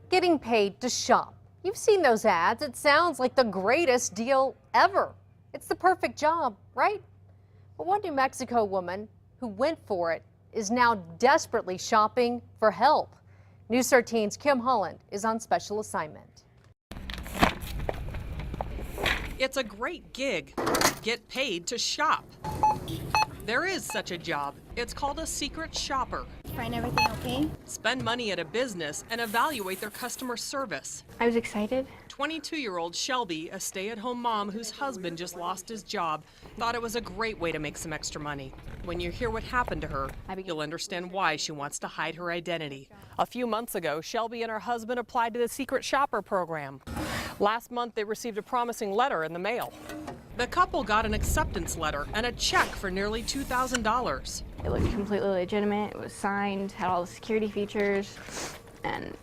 Getting paid to shop. You've seen those ads. It sounds like the greatest deal ever. It's the perfect job, right? But one New Mexico woman who went for it is now desperately shopping for help. News 13's Kim Holland is on special assignment. It's a great gig. Get paid to shop. There is such a job. It's called a secret shopper. Find everything okay? Spend money at a business and evaluate their customer service. I was excited. 22-year-old Shelby, a stay-at-home mom whose husband just lost his job, thought it was a great way to make some extra money. When you hear what happened to her, you'll understand why she wants to hide her identity. A few months ago, Shelby and her husband applied to the secret shopper program. Last month, they received a promising letter in the mail. The couple got an acceptance letter and a check for nearly $2,000. It looked completely legitimate. It was signed, had all the security features, and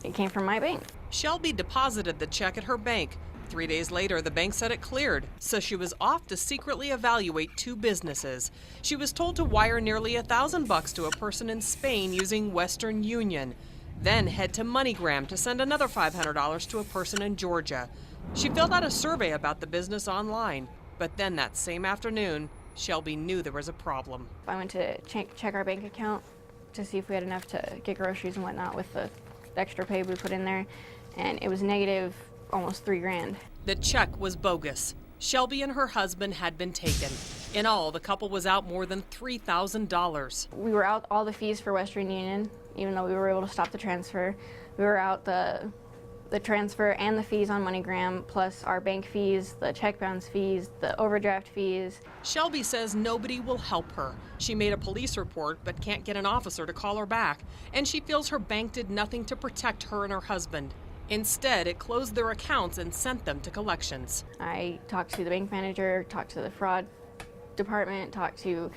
it came from my bank. Shelby deposited the check at her bank. 3 days later, the bank said it cleared, so she was off to secretly evaluate two businesses. She was told to wire nearly $1,000 to a person in Spain using Western Union, then head to MoneyGram to send another $500 to a person in Georgia. She filled out a survey about the business online, but then that same afternoon, Shelby knew there was a problem. I went to check our bank account to see if we had enough to get groceries and whatnot with the extra pay we put in there, and it was negative almost $3,000. The check was bogus. Shelby and her husband had been taken. In all, the couple was out more than $3,000. We were out all the fees for Western Union, even though we were able to stop the transfer. We were out the transfer and the fees on MoneyGram, plus our bank fees, the check bounce fees, the overdraft fees. Shelby says nobody will help her. She made a police report but can't get an officer to call her back. And she feels her bank did nothing to protect her and her husband. Instead, it closed their accounts and sent them to collections. I talked to the bank manager, talked to the fraud department, talked to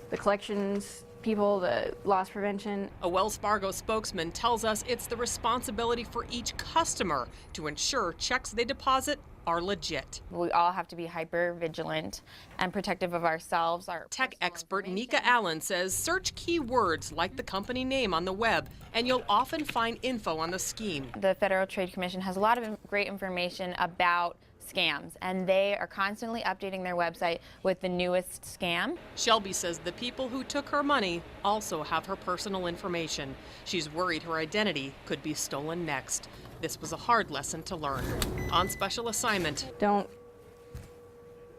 the collections people, the loss prevention. A Wells Fargo spokesman tells us it's the responsibility for each customer to ensure checks they deposit are legit. We all have to be hyper vigilant and protective of ourselves. Tech expert Nika Allen says search keywords like the company name on the web and you'll often find info on the scheme. The Federal Trade Commission has a lot of great information about scams, and they are constantly updating their website with the newest scam. Shelby says the people who took her money also have her personal information. She's worried her identity could be stolen next. This was a hard lesson to learn. On special assignment, Don't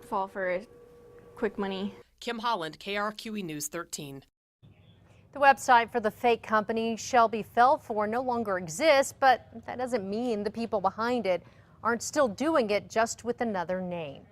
fall for quick money. Kim Holland, KRQE News 13. The website for the fake company Shelby fell for no longer exists, but that doesn't mean the people behind it aren't still doing it, just with another name.